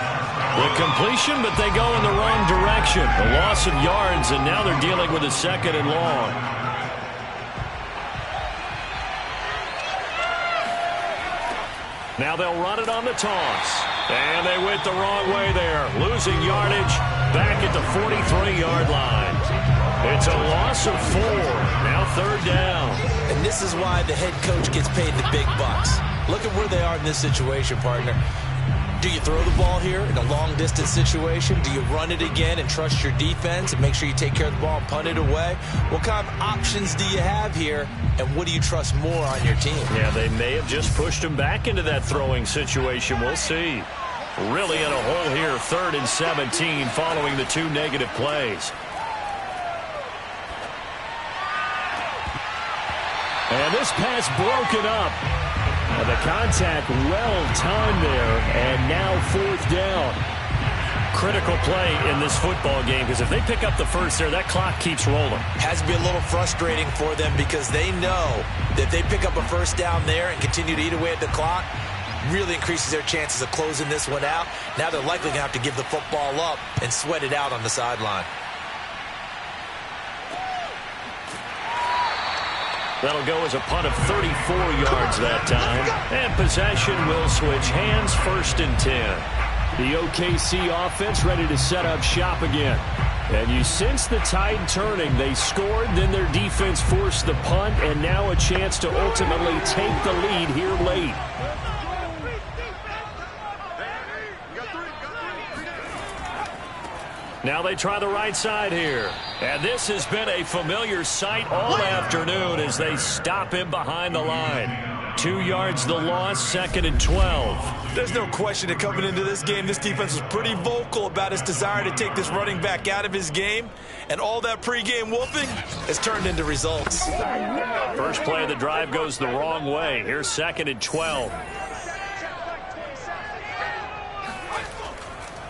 The completion, but they go in the wrong direction. A loss of yards, and now they're dealing with a 2nd and long. Now they'll run it on the toss. And they went the wrong way there. Losing yardage back at the 43-yard line. It's a loss of 4. Now 3rd down. And this is why the head coach gets paid the big bucks. Look at where they are in this situation, partner. Do you throw the ball here in a long-distance situation? Do you run it again and trust your defense and make sure you take care of the ball and punt it away? What kind of options do you have here, and what do you trust more on your team? Yeah, they may have just pushed him back into that throwing situation. We'll see. Really in a hole here, 3rd and 17 following the 2 negative plays. And this pass broken up. And the contact well timed there, and now 4th down. Critical play in this football game, because if they pick up the first there, that clock keeps rolling. Has to be a little frustrating for them because they know that they pick up a first down there and continue to eat away at the clock, really increases their chances of closing this one out. Now they're likely going to have to give the football up and sweat it out on the sideline. That'll go as a punt of 34 yards that time. And possession will switch hands, 1st and 10. The OKC offense ready to set up shop again. And you sense the tide turning. They scored, then their defense forced the punt, and now a chance to ultimately take the lead here late. Now they try the right side here. And this has been a familiar sight all afternoon as they stop him behind the line. 2 yards the loss, 2nd and 12. There's no question that coming into this game, this defense was pretty vocal about its desire to take this running back out of his game. And all that pregame whooping has turned into results. First play of the drive goes the wrong way. Here's 2nd and 12.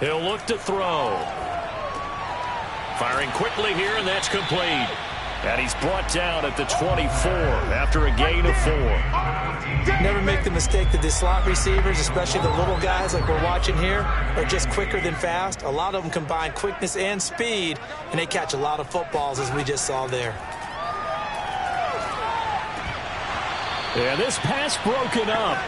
He'll look to throw. Firing quickly here, and that's complete. And he's brought down at the 24 after a gain of 4. Never make the mistake that the slot receivers, especially the little guys like we're watching here, are just quicker than fast. A lot of them combine quickness and speed, and they catch a lot of footballs, as we just saw there. And this pass broken up.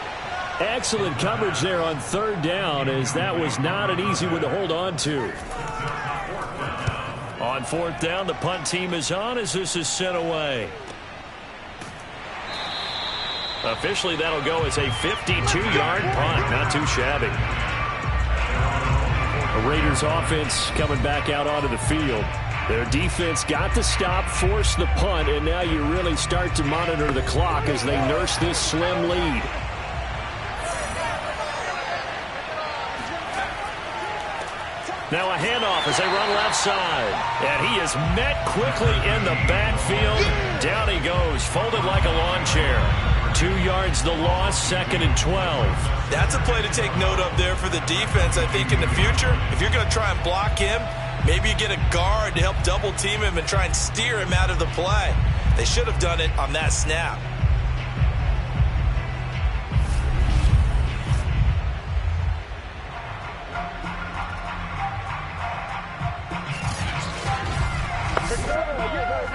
Excellent coverage there on 3rd down, as that was not an easy one to hold on to. On 4th down, the punt team is on as this is sent away. Officially, that'll go as a 52-yard punt. Not too shabby. The Raiders offense coming back out onto the field. Their defense got the stop, forced the punt, and now you really start to monitor the clock as they nurse this slim lead. Now a handoff as they run left side. And he is met quickly in the backfield. Down he goes, folded like a lawn chair. 2 yards the loss, 2nd and 12. That's a play to take note of there for the defense, I think, in the future. If you're going to try and block him, maybe you get a guard to help double team him and try and steer him out of the play. They should have done it on that snap.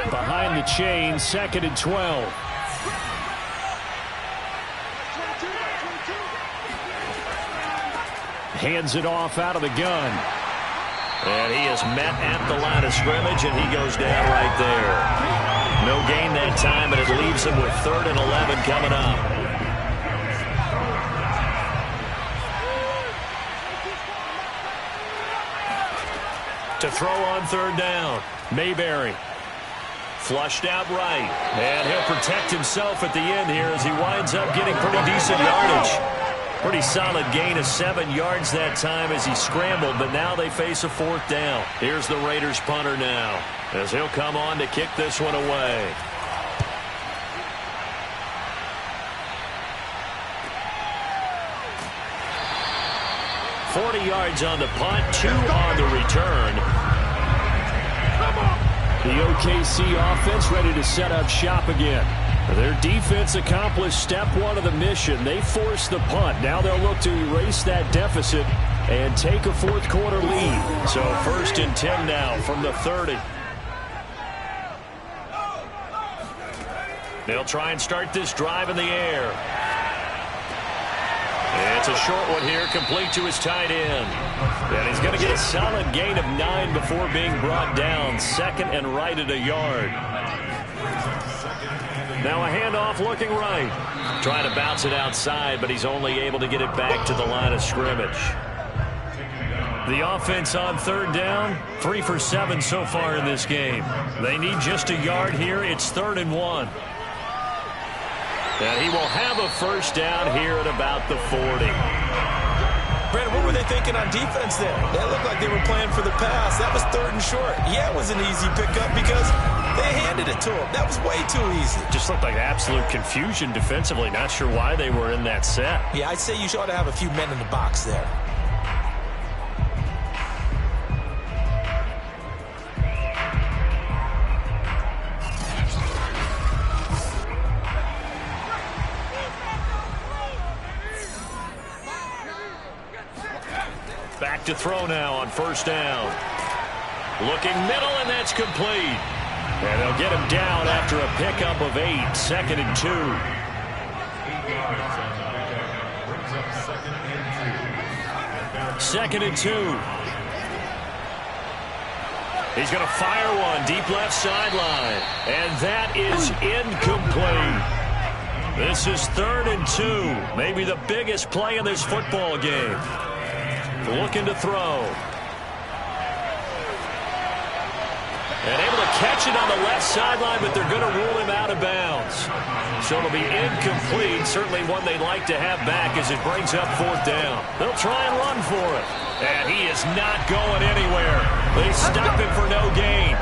Behind the chain, 2nd and 12. Hands it off out of the gun. And he is met at the line of scrimmage, and he goes down right there. No gain that time, and it leaves him with 3rd and 11 coming up. To throw on 3rd down, Mayberry. Flushed out right, and he'll protect himself at the end here as he winds up getting pretty decent yardage. Pretty solid gain of 7 yards that time as he scrambled, but now they face a 4th down. Here's the Raiders punter now as he'll come on to kick this one away. .40 yards on the punt, 2 on the return. The OKC offense ready to set up shop again. Their defense accomplished step 1 of the mission. They forced the punt. Now they'll look to erase that deficit and take a 4th quarter lead. So 1st and 10 now from the 30. They'll try and start this drive in the air. It's a short one here, complete to his tight end. And he's going to get a solid gain of 9 before being brought down. 2nd and right at a yard. Now a handoff looking right. Trying to bounce it outside, but he's only able to get it back to the line of scrimmage. The offense on 3rd down, 3 for 7 so far in this game. They need just a yard here. It's 3rd and 1. And he will have a 1st down here at about the 40. Brandon, what were they thinking on defense there? That looked like they were playing for the pass. That was 3rd and short. Yeah, it was an easy pickup because They handed it to him. That was way too easy. Just looked like absolute confusion defensively. Not sure why they were in that set. Yeah, I'd say you ought to have a few men in the box there. Back to throw now on first down. Looking middle, and that's complete. And they'll get him down after a pickup of 8. 2nd and 2. 8 yards on the pickup. Brings up 2nd and 2. 2nd and 2. He's going to fire one deep left sideline. And that is incomplete. This is 3rd and 2. Maybe the biggest play in this football game. Looking to throw. And able to catch it on the left sideline, but they're going to rule him out of bounds. So it'll be incomplete. Certainly one they'd like to have back as it brings up 4th down. They'll try and run for it. And he is not going anywhere. They stop him for no gain.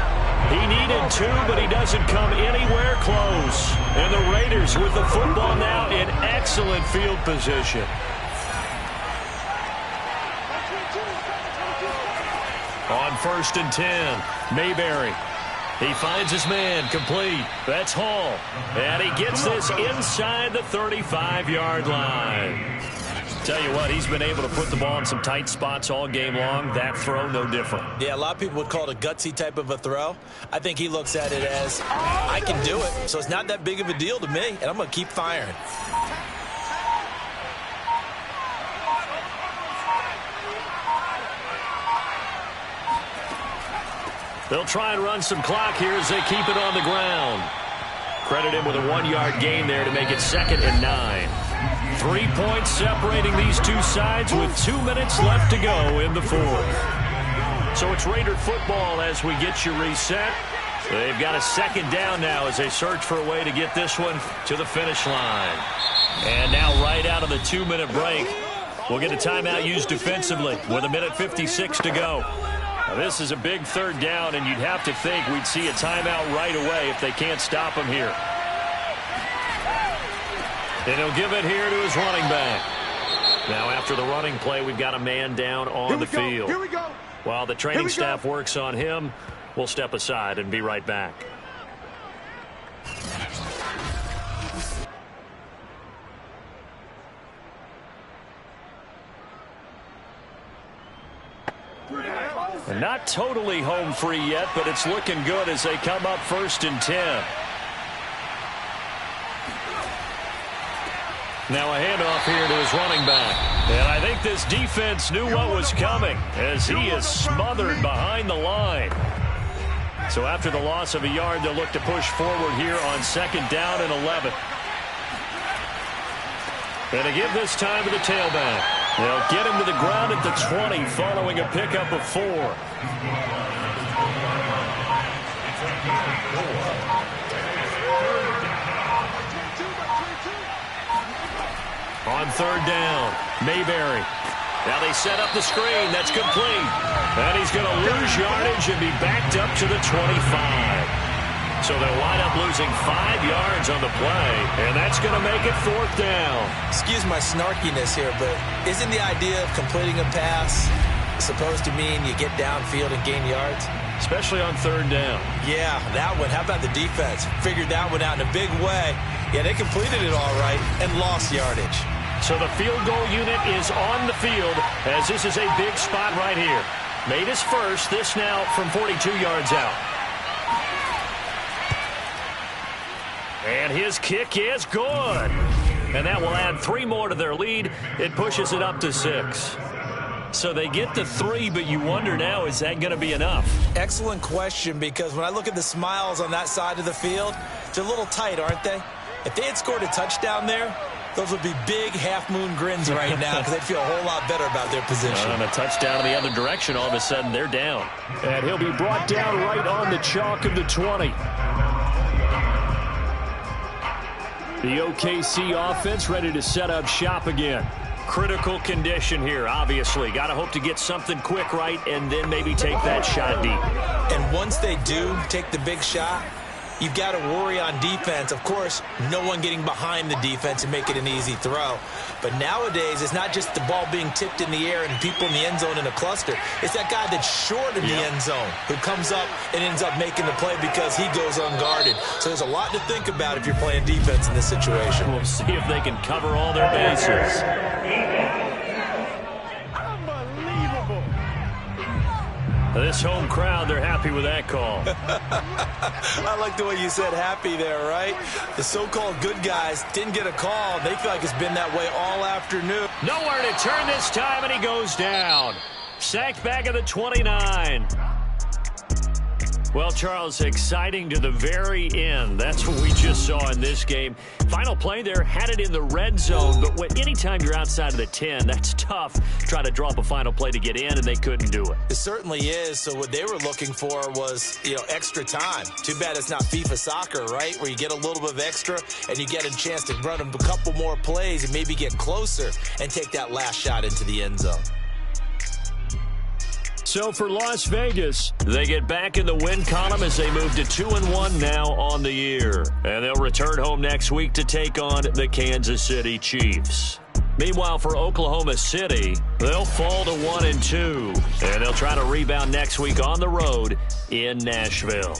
He needed 2, but he doesn't come anywhere close. And the Raiders with the football now in excellent field position. On 1st and 10, Mayberry. He finds his man, complete. That's Hall. And he gets this inside the 35-yard line. Tell you what, he's been able to put the ball in some tight spots all game long. That throw, no different. Yeah, a lot of people would call it a gutsy type of a throw. I think he looks at it as, I can do it, so it's not that big of a deal to me, and I'm going to keep firing. They'll try and run some clock here as they keep it on the ground. Credit him with a 1-yard gain there to make it 2nd and 9. 3 points separating these two sides with 2 minutes left to go in the 4th. So it's Raider football as we get you reset. They've got a 2nd down now as they search for a way to get this one to the finish line. And now right out of the 2-minute break, we'll get a timeout used defensively with 1:56 to go. Now, this is a big 3rd down, and you'd have to think we'd see a timeout right away if they can't stop him here. And he'll give it here to his running back. Now, after the running play, we've got a man down on the field. Here we go. While the training staff works on him, we'll step aside and be right back. And not totally home free yet, but it's looking good as they come up 1st and 10. Now a handoff here to his running back. And I think this defense knew what was coming as he is smothered behind the line. So after the loss of a yard, they'll look to push forward here on 2nd down and 11. And to give this time to the tailback. They'll get him to the ground at the 20 following a pickup of 4. On 3rd down, Mayberry. Now they set up the screen. That's complete. And he's going to lose yardage and be backed up to the 25. So they'll wind up losing 5 yards on the play, and that's going to make it 4th down. Excuse my snarkiness here, but isn't the idea of completing a pass supposed to mean you get downfield and gain yards? Especially on 3rd down. Yeah, that one. How about the defense? Figured that one out in a big way. Yeah, they completed it all right and lost yardage. So the field goal unit is on the field as this is a big spot right here. Made his first, this now from 42 yards out. And his kick is good. And that will add 3 more to their lead. It pushes it up to 6. So they get to 3, but you wonder now, is that going to be enough? Excellent question, because when I look at the smiles on that side of the field, they're a little tight, aren't they? If they had scored a touchdown there, those would be big half-moon grins right now because they'd feel a whole lot better about their position. On a touchdown in the other direction, all of a sudden they're down. And he'll be brought down right on the chalk of the 20. The OKC offense ready to set up shop again. Critical condition here, obviously. Got to hope to get something quick right and then maybe take that shot deep. And once they do take the big shot, you've got to worry on defense. Of course, no one getting behind the defense and make it an easy throw. But nowadays, it's not just the ball being tipped in the air and people in the end zone in a cluster. It's that guy that's short in the end zone who comes up and ends up making the play because he goes unguarded. So there's a lot to think about if you're playing defense in this situation. We'll see if they can cover all their bases. Unbelievable. This home crowd, they're happy with that call. I like the way you said happy there, right? The so-called good guys didn't get a call. They feel like it's been that way all afternoon. Nowhere to turn this time, and he goes down. Sacked back at the 29. Well, Charles, exciting to the very end. That's what we just saw in this game. Final play there, had it in the red zone, but anytime you're outside of the 10, that's tough. Try to drop a final play to get in, and they couldn't do it. It certainly is. So what they were looking for was, extra time. Too bad it's not FIFA soccer, right, where you get a little bit of extra and you get a chance to run a couple more plays and maybe get closer and take that last shot into the end zone. So for Las Vegas, they get back in the win column as they move to 2-1 now on the year. And they'll return home next week to take on the Kansas City Chiefs. Meanwhile, for Oklahoma City, they'll fall to 1-2. And they'll try to rebound next week on the road in Nashville.